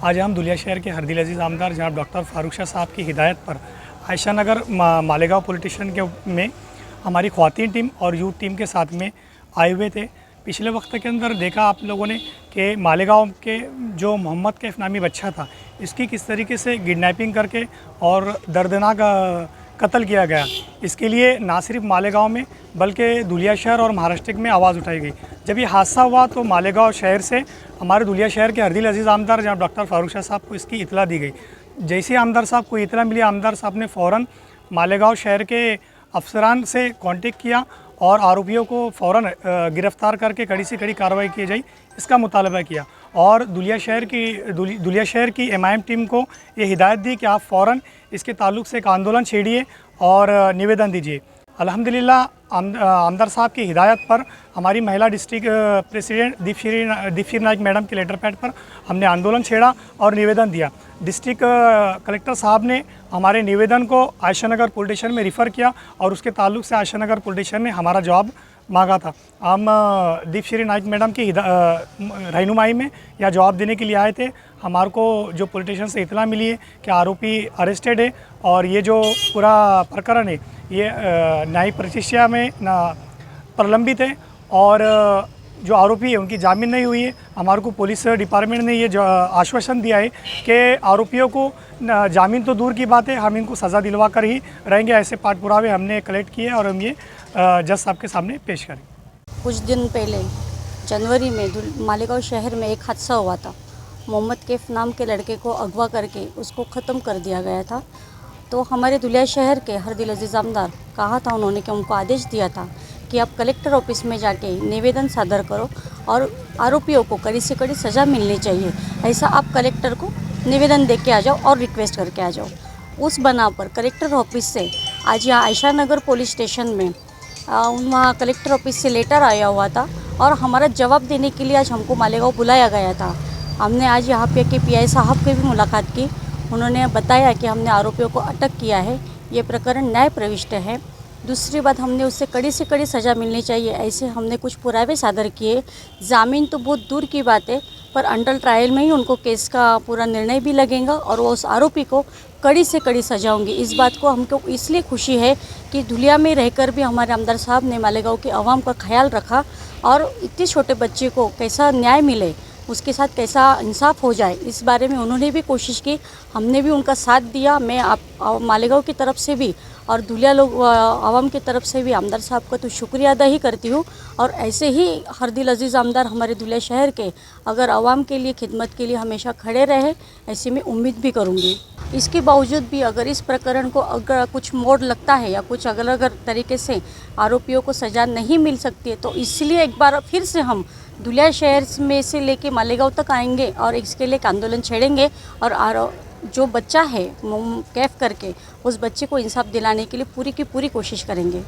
आज हम धुलिया शहर के हरदिल अजीज़ आमदार जनाब डॉक्टर फारूक शाह साहब की हिदायत पर आयशा नगर मालेगांव पुलिस स्टेशन के में हमारी ख़वातीन टीम और यूथ टीम के साथ में आए हुए थे। पिछले वक्त के अंदर देखा आप लोगों ने कि मालेगांव के जो मोहम्मद कैफ नामी बच्चा था, इसकी किस तरीके से किडनैपिंग करके और दर्दनाक कत्ल किया गया। इसके लिए ना सिर्फ मालेगांव में बल्कि धुलिया शहर और महाराष्ट्र में आवाज़ उठाई गई। जब ये हादसा हुआ तो मालेगांव शहर से हमारे धुलिया शहर के हरदिल अजीज़ आमदार जनाब डॉक्टर फारूक शाह साहब को इसकी इतला दी गई। जैसे ही आमदार साहब को इतला मिली, आमदार साहब ने फ़ौरन मालेगांव शहर के अफसरान से कांटेक्ट किया और आरोपियों को फ़ौरन गिरफ़्तार करके कड़ी से कड़ी कार्रवाई की जाए, इसका मुतालबा किया। और धुलिया शहर की एमआईएम टीम को ये हिदायत दी कि आप फ़ौरन इसके ताल्लुक़ से एक आंदोलन छेड़िए और निवेदन दीजिए। अल्हम्दुलिल्लाह आमदार साहब की हिदायत पर हमारी महिला district president Deepshree Naik madam के लेटर पैड पर हमने आंदोलन छेड़ा और निवेदन दिया। डिस्ट्रिक्ट कलेक्टर साहब ने हमारे निवेदन को आयशा नगर पुलिस स्टेशन में रिफ़र किया और उसके ताल्लुक़ से आयशा नगर पुलिस स्टेशन ने हमारा जवाब मांगा था। हम दीपश्री नाइक मैडम की रहनुमाई में या जवाब देने के लिए आए थे। हमारे को जो पुलिस स्टेशन से इतला मिली है कि आरोपी अरेस्टेड है और ये जो पूरा प्रकरण है ये न्यायिक प्रक्रिया में प्रलंबित है और जो आरोपी है उनकी जामीन नहीं हुई है। हमारे को पुलिस डिपार्टमेंट ने ये आश्वासन दिया है कि आरोपियों को जामीन तो दूर की बात है, हम इनको सज़ा दिलवा कर ही रहेंगे। ऐसे पाठ पुरावे हमने कलेक्ट किए और हम ये जज साहब के सामने पेश करें। कुछ दिन पहले जनवरी में मालेगांव शहर में एक हादसा हुआ था। मोहम्मद कैफ नाम के लड़के को अगवा करके उसको ख़त्म कर दिया गया था। तो हमारे धुलिया शहर के हरदिल अजीज़ आमदार कहा था उन्होंने कि उनको आदेश दिया था कि आप कलेक्टर ऑफिस में जाके निवेदन सादर करो और आरोपियों को कड़ी से कड़ी सज़ा मिलनी चाहिए। ऐसा आप कलेक्टर को निवेदन दे के आ जाओ और रिक्वेस्ट करके आ जाओ। उस बना पर कलेक्टर ऑफिस से आज यहाँ आयशा नगर पुलिस स्टेशन में वहाँ कलेक्टर ऑफिस से लेटर आया हुआ था और हमारा जवाब देने के लिए आज हमको मालेगांव बुलाया गया था। हमने आज यहाँ पे के पीआई साहब की भी मुलाकात की। उन्होंने बताया कि हमने आरोपियों को अटक किया है, ये प्रकरण न्याय प्रविष्ट है। दूसरी बात, हमने उससे कड़ी से कड़ी सज़ा मिलनी चाहिए, ऐसे हमने कुछ पुरावे सादर किए। ज़मीन तो बहुत दूर की बात है, पर अंडर ट्रायल में ही उनको केस का पूरा निर्णय भी लगेगा और वो उस आरोपी को कड़ी से कड़ी सज़ा होंगी। इस बात को हमको इसलिए खुशी है कि धुलिया में रहकर भी हमारे आमदार साहब ने मालेगांव के आवाम का ख्याल रखा और इतने छोटे बच्चे को कैसा न्याय मिले, उसके साथ कैसा इंसाफ हो जाए, इस बारे में उन्होंने भी कोशिश की। हमने भी उनका साथ दिया। मैं मालेगांव की तरफ से भी और धुलिया लोग आवाम की तरफ से भी आमदार साहब का तो शुक्रिया अदा ही करती हूँ। और ऐसे ही हरदिल अजीज़ आमदार हमारे धुलिया शहर के अगर आवाम के लिए खिदमत के लिए हमेशा खड़े रहे, ऐसी मैं उम्मीद भी करूँगी। इसके बावजूद भी अगर इस प्रकरण को अगर कुछ मोड़ लगता है या कुछ अलग तरीके से आरोपियों को सज़ा नहीं मिल सकती है, तो इसलिए एक बार फिर से हम धुलिया शहर में से लेके मालेगांव तक आएंगे और इसके लिए एक आंदोलन छेड़ेंगे और जो बच्चा है कैफ करके उस बच्चे को इंसाफ दिलाने के लिए पूरी की पूरी कोशिश करेंगे।